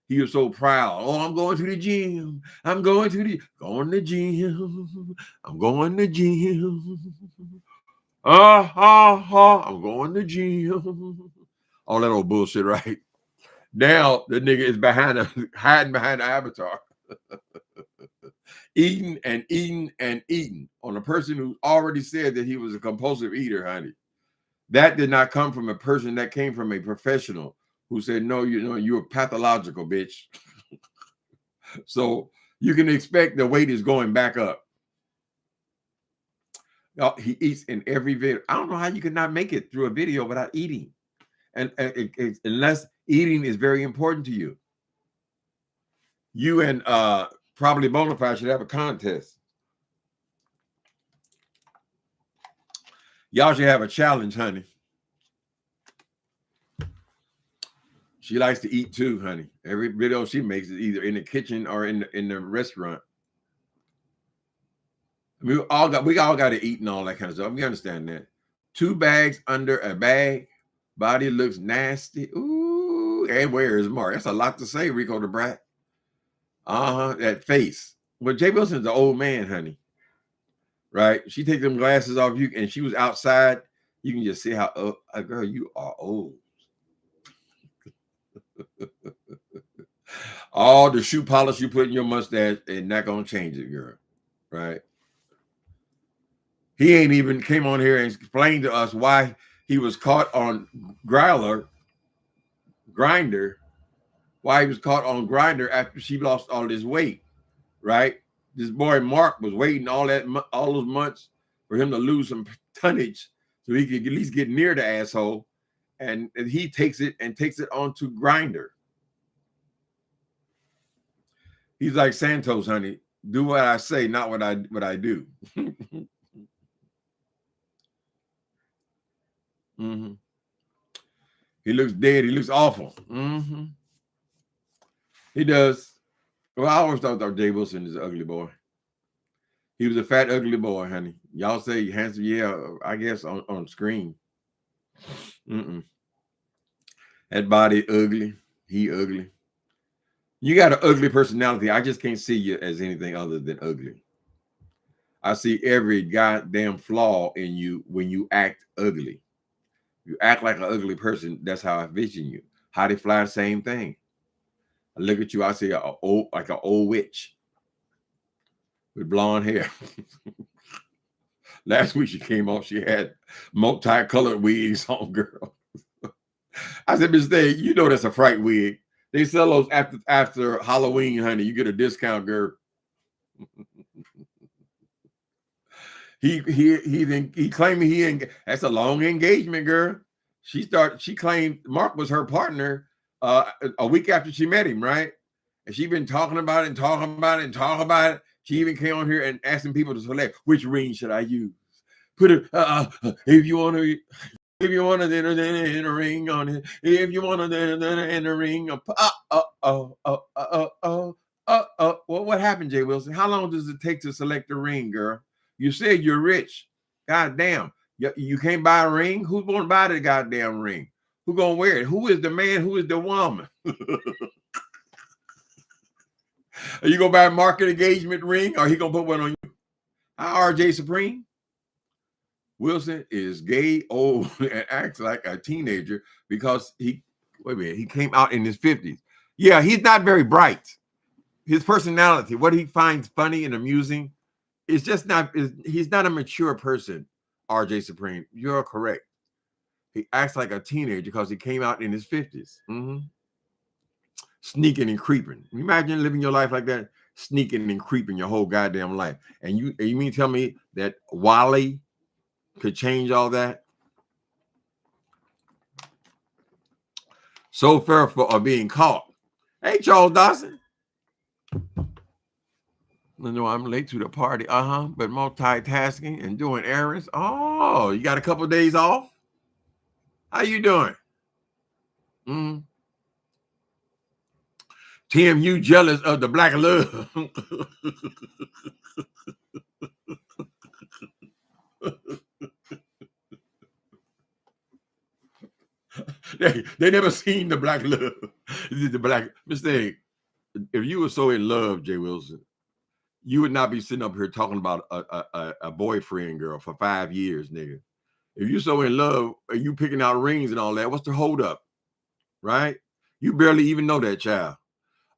He was so proud. Oh, I'm going to the gym. I'm going to the gym. I'm going to gym. I'm going to gym. All that old bullshit, right? Now the nigga is hiding behind the avatar. Eating and eating and eating on a person who already said that he was a compulsive eater, honey. That did not come from a person. That came from a professional who said, no, you're pathological, bitch. So you can expect the weight is going back up. He eats in every video. I don't know how you could not make it through a video without eating. And unless eating is very important to you. You and probably Bonafide should have a contest. Y'all should have a challenge, honey. She likes to eat too, honey. Every video she makes is either in the kitchen or in the restaurant. I mean, we all got to eat and all that kind of stuff. We understand that. 2 bags under a bag. Body looks nasty. Ooh, and where is Mark? That's a lot to say, Rico the Brat. That face. Well, Jay Wilson's an old man, honey. Right? She takes them glasses off you, and she was outside. You can just see how, girl, you are old. All the shoe polish you put in your mustache is not gonna change it, girl. Right? He ain't even came on here and explained to us why he was caught on Grindr. Why he was caught on Grindr after she lost all this weight, right? This boy Mark was waiting all those months for him to lose some tonnage so he could at least get near the asshole, and he takes it onto Grindr. He's like Santos, honey. Do what I say, not what I do. He looks dead. He looks awful. He does. Well, I always thought Jay Wilson is an ugly boy. He was a fat, ugly boy, honey. Y'all say handsome, yeah, I guess on screen. That body ugly. He ugly. You got an ugly personality. I just can't see you as anything other than ugly. I see every goddamn flaw in you when you act ugly. You act like an ugly person. That's how I vision you. How they fly, the same thing. I look at you, I see like an old witch with blonde hair. Last week she came off, she had multicolored wigs on, girl. I said, Miss Day, you know that's a fright wig. They sell those after Halloween, honey. You get a discount, girl. He claimed that's a long engagement, girl. She claimed Mark was her partner a week after she met him, right? And she been talking about it and talking about it and talking about it. She even came on here and asking people to select which ring should I use. Put it if you want to. If you want to, then a ring on it. If you want to, then a ring. Well, what happened, Jay Wilson? How long does it take to select a ring, girl? You said you're rich. God damn. You can't buy a ring? Who's going to buy the goddamn ring? Who's going to wear it? Who is the man? Who is the woman? Are you going to buy a market engagement ring or he going to put one on you? RJ Supreme? Wilson is gay, old, and acts like a teenager because he came out in his 50s. Yeah, he's not very bright. His personality, what he finds funny and amusing, is just not, he's not a mature person, RJ Supreme. You're correct. He acts like a teenager because he came out in his 50s. Sneaking and creeping. Can you imagine living your life like that? Sneaking and creeping your whole goddamn life. And you mean tell me that Wally could change all that? So fearful of being caught. Hey, Charles Dawson. No, I'm late to the party. But multitasking and doing errands. Oh, you got a couple of days off? How you doing? Tim, you jealous of the black love? they never seen the black love. The black mistake. If you were so in love, Jay Wilson, you would not be sitting up here talking about a boyfriend, girl, for 5 years, nigga. If you're so in love, are you picking out rings and all that? What's the hold up? Right? You barely even know that child.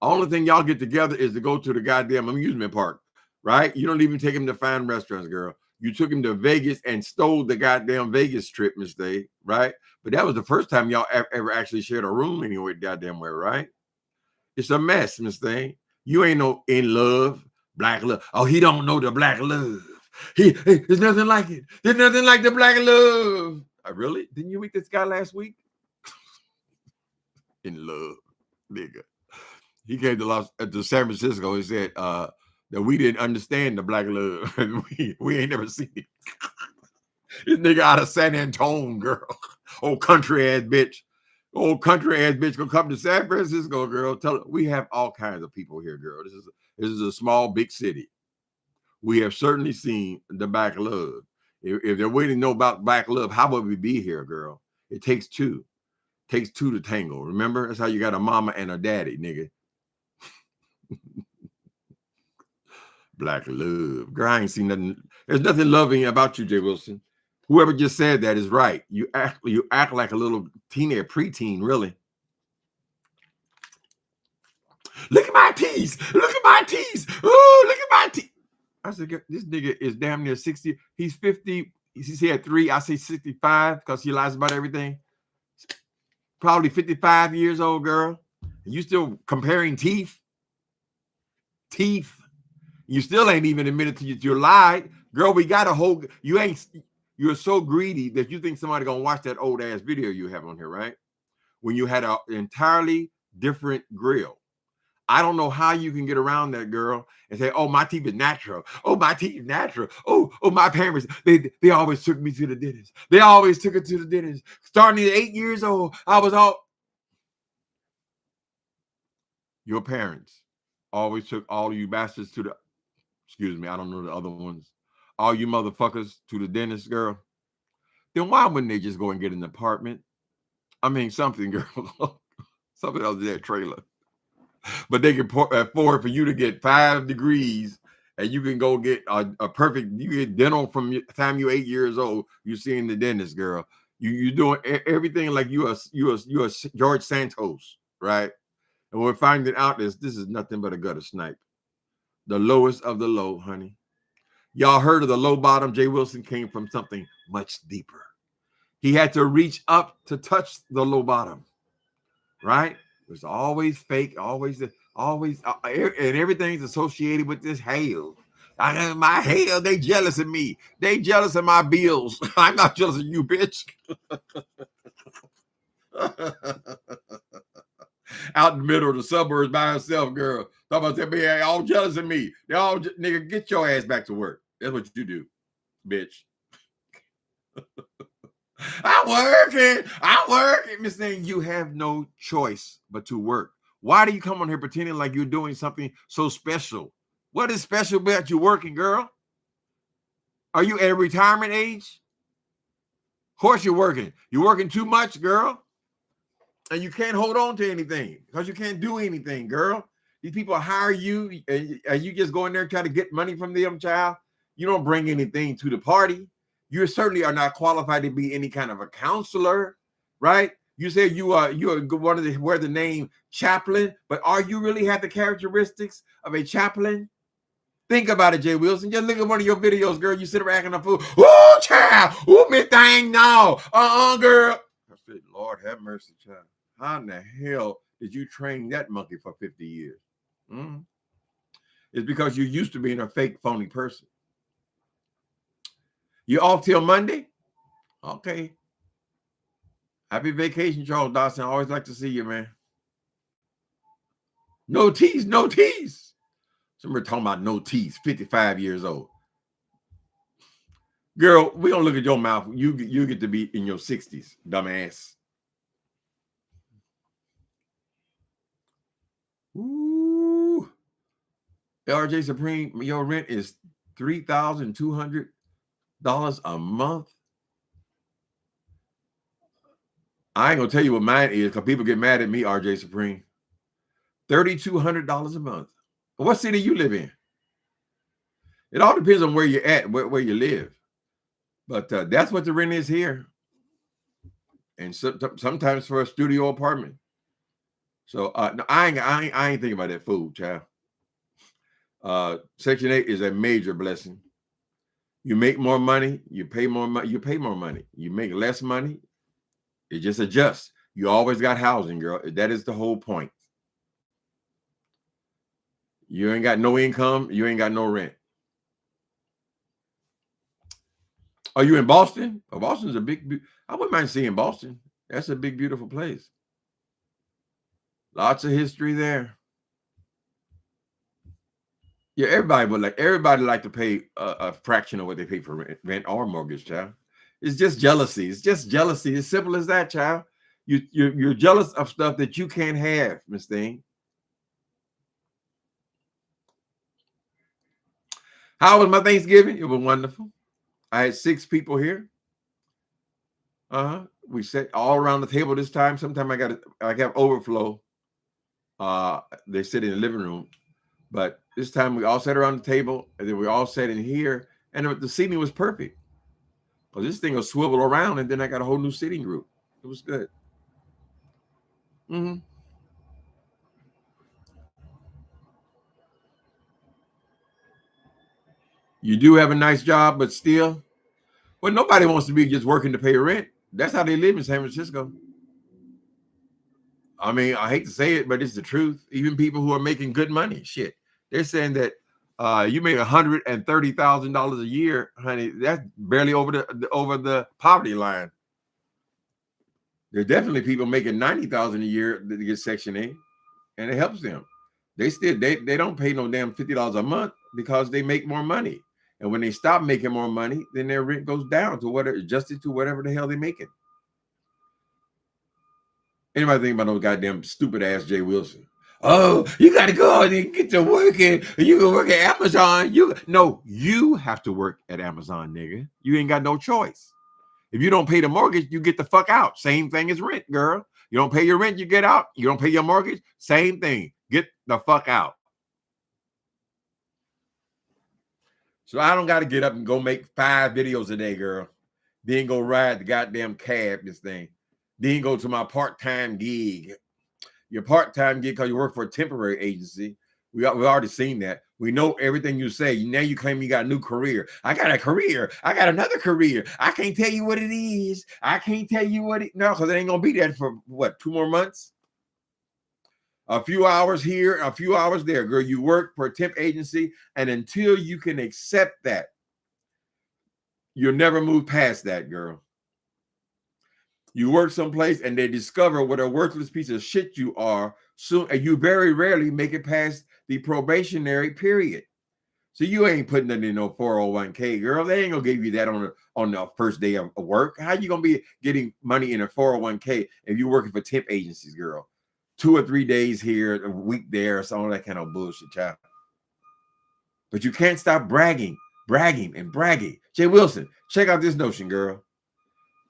Only thing y'all get together is to go to the goddamn amusement park, right? You don't even take him to fine restaurants, girl. You took him to Vegas and stole the goddamn Vegas trip, Miss Day, right? But that was the first time y'all ever actually shared a room anyway, goddamn way, right? It's a mess, Miss Day. You ain't no in love, black love. Oh, he don't know the black love. There's nothing like it. There's nothing like the black love. Really? Didn't you meet this guy last week? In love, nigga. He came to San Francisco. He said that we didn't understand the black love. we ain't never seen it. This nigga out of San Antonio, girl. Old country ass bitch. Old country ass bitch gonna come to San Francisco, girl. Tell her we have all kinds of people here, girl. This is a small, big city. We have certainly seen the black love. If they're waiting to know about black love, how would we be here, girl? It takes two. It takes two to tangle. Remember? That's how you got a mama and a daddy, nigga. Black love. Girl, I ain't seen nothing. There's nothing loving about you, Jay Wilson. Whoever just said that is right. You act like a little teenager, preteen, really. Look at my teeth. Look at my teeth. Oh, look at my teeth. I said, this nigga is damn near 60. He's 50. He had 3. I say 65 because he lies about everything. Probably 55 years old, girl. You still comparing teeth? Teeth. You still ain't even admitted to you lied. Girl, we got a whole, you're so greedy that you think somebody gonna watch that old ass video you have on here, right? When you had an entirely different grill. I don't know how you can get around that, girl, and say, oh, my teeth is natural. Oh, my teeth is natural. Oh, my parents, they always took me to the dentist. They always took it to the dentist. Starting at 8 years old, I was all. Your parents always took all you bastards to the, excuse me, I don't know the other ones. All you motherfuckers to the dentist, girl. Then why wouldn't they just go and get an apartment? I mean, something, girl. Something else in that trailer. But they can afford for you to get 5 degrees and you can go get a perfect, you get dental from the time you're 8 years old. You're seeing the dentist, girl. You doing everything like you are George Santos, right? And we're finding out this is nothing but a gutter snipe. The lowest of the low, honey. Y'all heard of the low bottom? Jay Wilson came from something much deeper. He had to reach up to touch the low bottom, right? It's always fake, always, and everything's associated with this hell. My hell, they jealous of me. They jealous of my bills. I'm not jealous of you, bitch. Out in the middle of the suburbs by herself, girl. Talk about that, man, all jealous of me. They all, nigga, get your ass back to work. That's what you do, bitch. I'm working. Miss Thing, you have no choice but to work. Why do you come on here pretending like you're doing something so special? What is special about you working, girl? Are you at retirement age? Of course you're working. You're working too much, girl. And you can't hold on to anything because you can't do anything, girl. These people hire you and you just go in there and try to get money from them, child. You don't bring anything to the party. You certainly are not qualified to be any kind of a counselor, right? You say you are one of wear the name chaplain, but are you really have the characteristics of a chaplain? Think about it, Jay Wilson. Just look at one of your videos, girl. You sit there acting a fool. Oh, child. Oh, me thing now. Girl. I said, Lord have mercy, child. How in the hell did you train that monkey for 50 years? It's because you're used to being a fake, phony person. You off till Monday? Okay. Happy vacation, Charles Dawson. I always like to see you, man. No tease, no tease. Somebody talking about no tease, 55 years old. Girl, we don't look at your mouth. You get to be in your 60s, dumbass. Ooh. LRJ Supreme, your rent is $3,200 a month. I ain't gonna tell you what mine is because people get mad at me, RJ Supreme. $3,200 a month. What city you live in? It all depends on where you're at, where you live. But that's what the rent is here. And sometimes for a studio apartment. So no, I ain't thinking about that food, child. Section 8 is a major blessing. You make more money, you pay more money, You make less money, it just adjusts. You always got housing, girl. That is the whole point. You ain't got no income, you ain't got no rent. Are you in Boston? Oh, Boston's a big, I wouldn't mind seeing Boston. That's a big, beautiful place. Lots of history there. Yeah, everybody like to pay a fraction of what they pay for rent or mortgage, child. It's just jealousy. It's just jealousy. As simple as that, child. You're jealous of stuff that you can't have, Miss Thing. How was my Thanksgiving? It was wonderful. I had 6 people here. We sat all around the table this time. Sometimes I got overflow. They sit in the living room, but this time we all sat around the table, and then we all sat in here, and the seating was perfect. Well, this thing will swivel around, and then I got a whole new seating group. It was good. You do have a nice job, but still, well, nobody wants to be just working to pay rent. That's how they live in San Francisco. I mean, I hate to say it, but it's the truth. Even people who are making good money, shit, they're saying that you make $130,000 a year, honey. That's barely over the poverty line. There's definitely people making $90,000 a year to get Section 8, and it helps them. They don't pay no damn $50 a month because they make more money. And when they stop making more money, then their rent goes down to adjusted to whatever the hell they're making. Anybody think about those goddamn stupid ass Jay Wilson? Oh, you got to go out and get to working. You can work at Amazon. You have to work at Amazon, nigga. You ain't got no choice. If you don't pay the mortgage, you get the fuck out. Same thing as rent, girl. You don't pay your rent, you get out. You don't pay your mortgage, same thing. Get the fuck out. So I don't got to get up and go make 5 videos a day, girl. then go ride the goddamn cab, this thing, then go to my part-time gig. Your part-time gig because you work for a temporary agency. We already seen that. We know everything you say. Now you claim you got a new career. I got a career. I got another career. I can't tell you what it is. I can't tell you what it, no, because it ain't gonna be that for what, 2 more months? A few hours here, a few hours there, girl. You work for a temp agency, and until you can accept that, you'll never move past that, girl. You work someplace and they discover what a worthless piece of shit you are soon, and you very rarely make it past the probationary period. So you ain't putting nothing in no 401k, girl. They ain't gonna give you that on the first day of work. How you gonna be getting money in a 401k if you're working for temp agencies, girl? 2 or 3 days here, a week there, or some of that kind of bullshit, child. But you can't stop bragging. Jay Wilson, check out this notion, girl.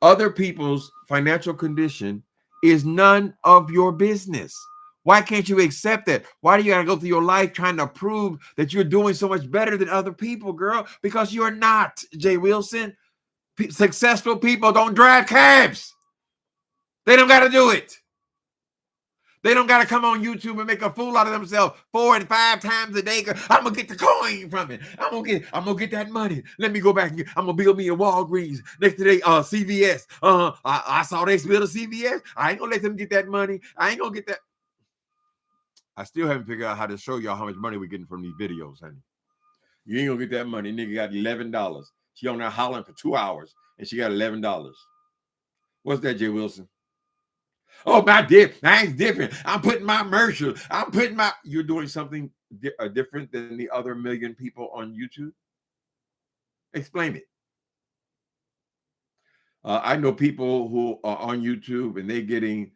Other people's financial condition is none of your business. Why can't you accept that? Why do you gotta go through your life trying to prove that you're doing so much better than other people, girl? Because you're not, Jay Wilson. Successful people don't drive cabs. They don't gotta do it. They don't got to come on YouTube and make a fool out of themselves 4 and 5 times a day. I'm going to get the coin from it. I'm going to get that money. Let me go back and I'm going to build me a Walgreens. Next today, CVS. I saw they build a CVS. I ain't going to let them get that money. I ain't going to get that. I still haven't figured out how to show y'all how much money we're getting from these videos, honey. You ain't going to get that money. Nigga got $11. She on there hollering for 2 hours and she got $11. What's that, Jay Wilson? Oh, mine's different. I'm putting my commercial. You're doing something different than the other million people on YouTube? Explain it. I know people who are on YouTube and they're getting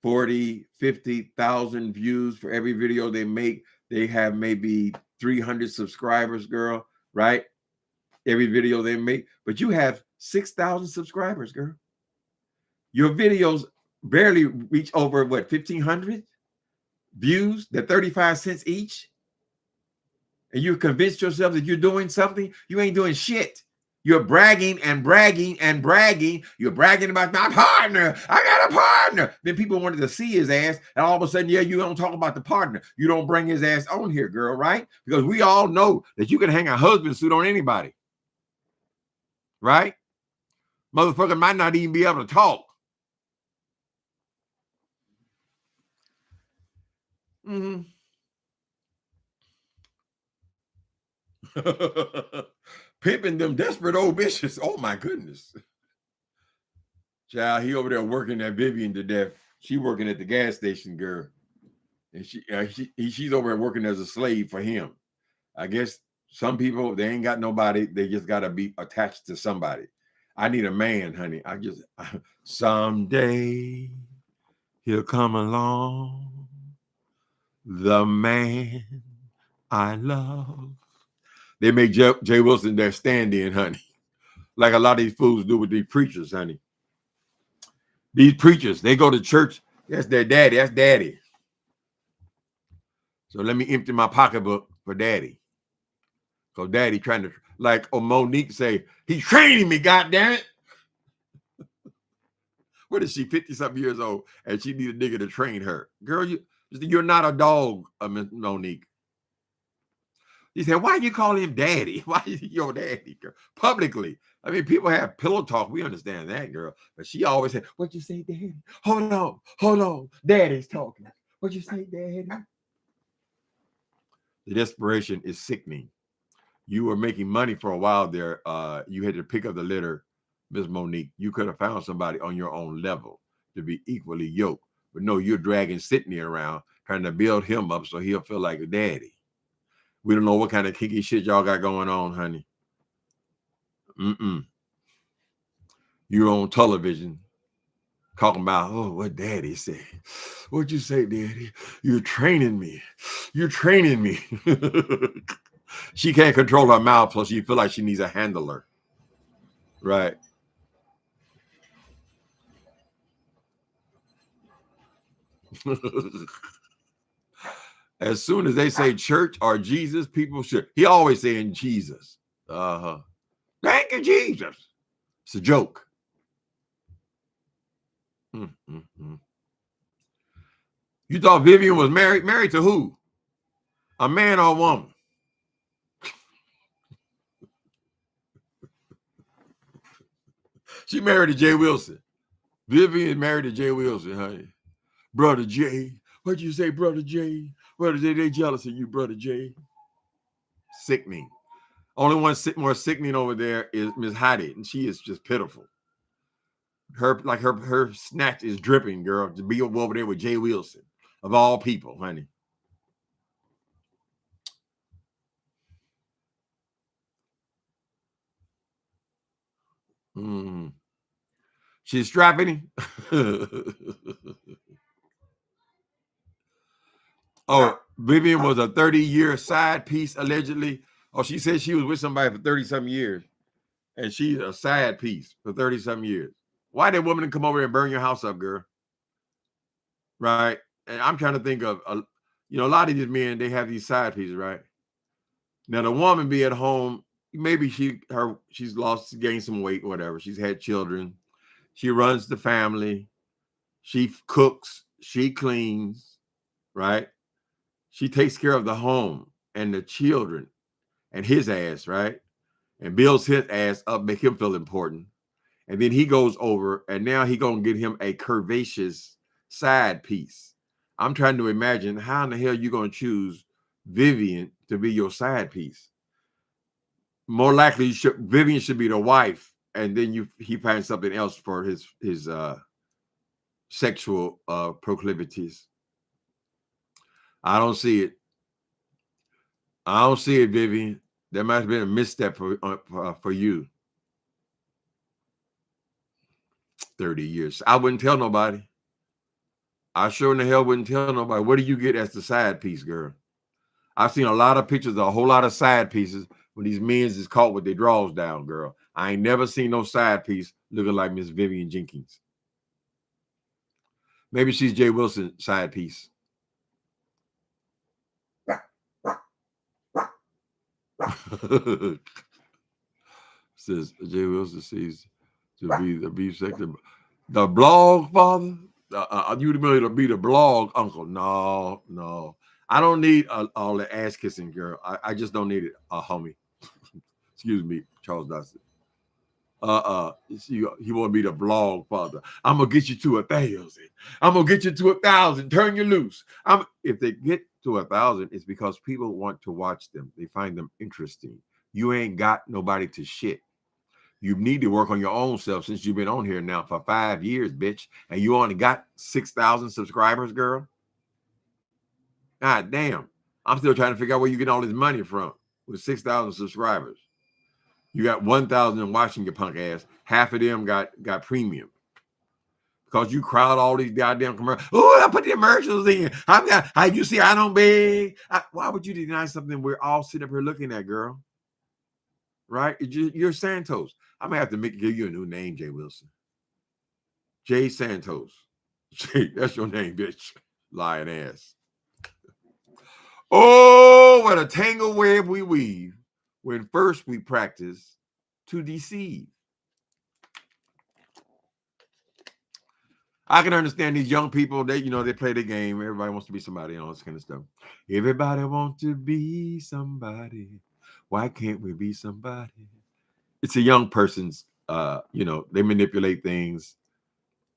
40, 50,000 views for every video they make. They have maybe 300 subscribers, girl, right? Every video they make. But you have 6,000 subscribers, girl. Your videos barely reach over, what, 1,500 views? They're 35 cents each. And you convinced yourself that you're doing something. You ain't doing shit. You're bragging and bragging and bragging. You're bragging about my partner. I got a partner. Then people wanted to see his ass. And all of a sudden, yeah, you don't talk about the partner. You don't bring his ass on here, girl, right? Because we all know that you can hang a husband suit on anybody. Right? Motherfucker might not even be able to talk. Mm-hmm. Pimping them desperate old bitches. Oh my goodness. Child, he over there working that Vivian to death. She working at the gas station, girl. And she's over there working as a slave for him. I guess some people, they ain't got nobody. They just got to be attached to somebody. I need a man, honey. Someday he'll come along. The man I love. They make Jay Wilson their stand-in, honey. Like a lot of these fools do with these preachers, honey. These preachers, they go to church. That's their daddy. That's daddy. So let me empty my pocketbook for daddy. So daddy trying to, like Monique say, he's training me, goddammit. What is she, 50-something years old, and she need a nigga to train her? Girl, you're not a dog, Monique. He said, why you call him daddy? Why is he your daddy, girl? Publicly. I mean, people have pillow talk. We understand that, girl. But she always said, what'd you say, daddy? Hold on. Daddy's talking. What'd you say, daddy? The desperation is sickening. You were making money for a while there. You had to pick up the litter, Miss Monique. You could have found somebody on your own level to be equally yoked. But no, you're dragging Sydney around, trying to build him up so he'll feel like a daddy. We don't know what kind of kinky shit y'all got going on, honey. You're on television talking about, oh, what daddy said. What'd you say, daddy? You're training me. She can't control her mouth, so she feel like she needs a handler. Right. As soon as they say church or Jesus, people should. He always saying Jesus. Thank you, Jesus. It's a joke. You thought Vivian was married? Married to who? A man or a woman? She married to Jay Wilson. Vivian married to Jay Wilson, honey. Brother Jay. What'd you say, Brother Jay? Brother Jay, they jealous of you, Brother Jay. Sickening. Only one more sickening over there is Miss Hattie, and she is just pitiful. Her snatch is dripping, girl, to be over there with Jay Wilson, of all people, honey. She's strapping. Oh, Vivian was a 30-year side piece, allegedly. Oh, she said she was with somebody for 30-something years, and she's a side piece for 30-something years. Why did woman come over and burn your house up, girl? Right? And I'm trying to think of, a lot of these men, they have these side pieces, right? Now, the woman be at home, maybe she's gained some weight, whatever. She's had children. She runs the family. She cooks. She cleans, right? She takes care of the home and the children and his ass, right? And builds his ass up, make him feel important. And then he goes over, and now he gonna get him a curvaceous side piece. I'm trying to imagine how in the hell you gonna choose Vivian to be your side piece. More likely, Vivian should be the wife, and then he finds something else for his sexual proclivities. I don't see it. I don't see it, Vivian. There might have been a misstep for you. 30 years. I wouldn't tell nobody. I sure in the hell wouldn't tell nobody. What do you get as the side piece, girl? I've seen a lot of pictures, a whole lot of side pieces when these men is caught with their drawers down, girl. I ain't never seen no side piece looking like Miss Vivian Jenkins. Maybe she's Jay Wilson's side piece. Says Jay Wilson sees to be the beef sector. The blog father? You to be the blog uncle. No. I don't need all the ass kissing, girl. I just don't need it, homie. Excuse me, Charles Dawson. He want to be the blog father. I'm gonna get you to 1,000. I'm gonna get you to 1,000. Turn you loose. If they get to 1,000, it's because people want to watch them. They find them interesting. You ain't got nobody to shit. You need to work on your own self since you've been on here now for 5 years, bitch. And you only got 6,000 subscribers, girl. God damn. I'm still trying to figure out where you get all this money from with 6,000 subscribers. You got 1,000 in watching your punk ass. Half of them got premium. Because you crowd all these goddamn commercials. Oh, I put the commercials in. You see, I don't beg. Why would you deny something we're all sitting up here looking at, girl? Right? You're Santos. I'm going to have to give you a new name, Jay Wilson. Jay Santos. Jay, that's your name, bitch. Lying ass. Oh, what a tangle web we weave when first we practice to deceive. I can understand these young people, they play the game. Everybody wants to be somebody and all this kind of stuff. Everybody wants to be somebody. Why can't we be somebody? It's a young person's, they manipulate things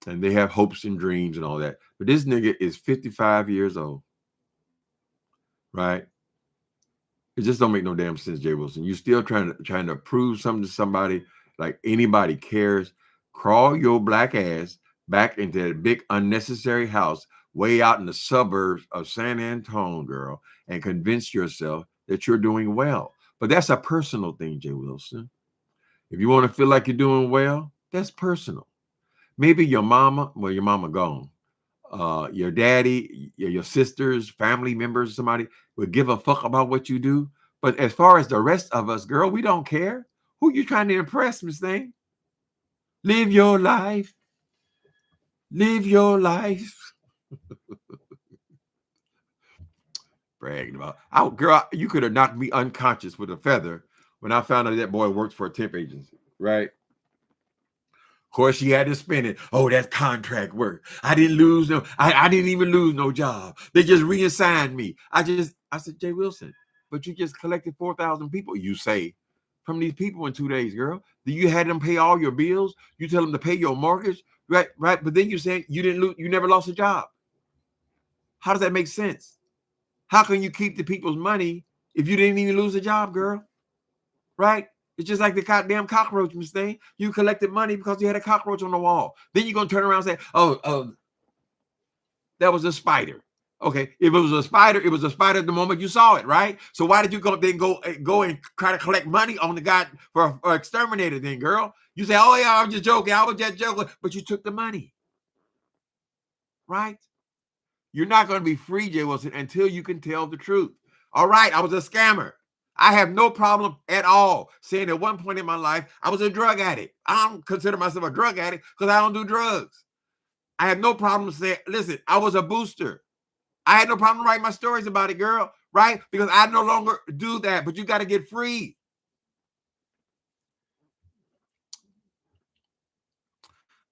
and they have hopes and dreams and all that. But this nigga is 55 years old, right? It just don't make no damn sense, Jay Wilson. You still trying to prove something to somebody like anybody cares. Crawl your black ass back into that big unnecessary house way out in the suburbs of San Antonio, girl, and convince yourself that you're doing well. But that's a personal thing, Jay Wilson. If you want to feel like you're doing well, that's personal. Maybe your mama gone. Your daddy, your sisters, family members, somebody would give a fuck about what you do. But as far as the rest of us, girl, we don't care. Who you trying to impress, Miss Thing? Live your life. Live your life. Bragging about. Girl, you could have knocked me unconscious with a feather when I found out that boy works for a temp agency, right? course, she had to spend it. Oh, that's contract work. I didn't lose no, I didn't even lose no job. They just reassigned me. I said, Jay Wilson, but you just collected 4,000 people, you say, from these people in 2 days, girl. Do you had them pay all your bills? You tell them to pay your mortgage, right? But then you say you didn't lose, you never lost a job. How does that make sense? How can you keep the people's money if you didn't even lose a job, girl? Right? It's just like the goddamn cockroach mistake. You collected money because you had a cockroach on the wall. Then you're going to turn around and say, oh, that was a spider. Okay, if it was a spider, it was a spider the moment you saw it, right? So why did you go and try to collect money on the guy for exterminator then, girl? You say, oh yeah, I was just joking. I was just joking. But you took the money, right? You're not going to be free, Jay Wilson, until you can tell the truth. All right, I was a scammer. I have no problem at all saying at one point in my life, I was a drug addict. I don't consider myself a drug addict because I don't do drugs. I have no problem saying, listen, I was a booster. I had no problem writing my stories about it, girl, right? Because I no longer do that, but you got to get free.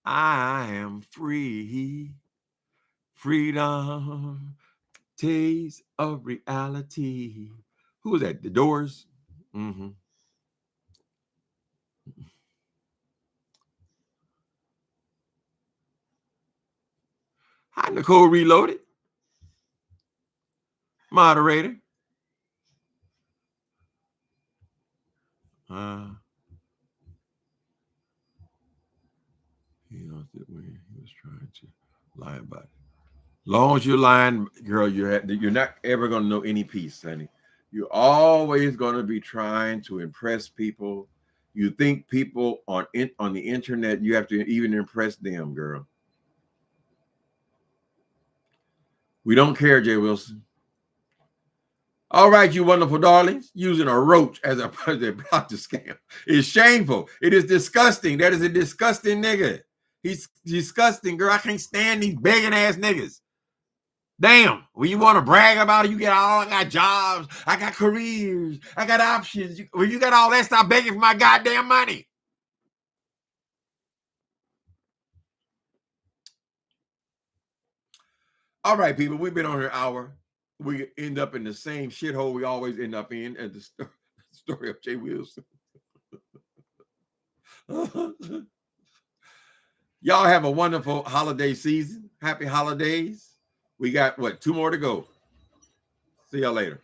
I am free. Freedom, taste of reality. Who was that? The Doors? Mm-hmm. Hi, Nicole Reloaded. Moderator. He knows that when he was trying to lie about it. Long as you're lying, girl, you're not ever gonna know any peace, honey. You're always gonna be trying to impress people. You think people on the internet, you have to even impress them, girl. We don't care, Jay Wilson. All right, you wonderful darlings, using a roach as a block to scam. It's shameful. It is disgusting. That is a disgusting nigga. He's disgusting, girl. I can't stand these begging ass niggas. Damn, when you want to brag about it, you get I got jobs, I got careers, I got options. When you got all that, stop begging for my goddamn money. All right, people, we've been on an hour. We end up in the same shithole we always end up in at the story of Jay Wilson. Y'all have a wonderful holiday season. Happy holidays. We got, 2 more to go. See y'all later.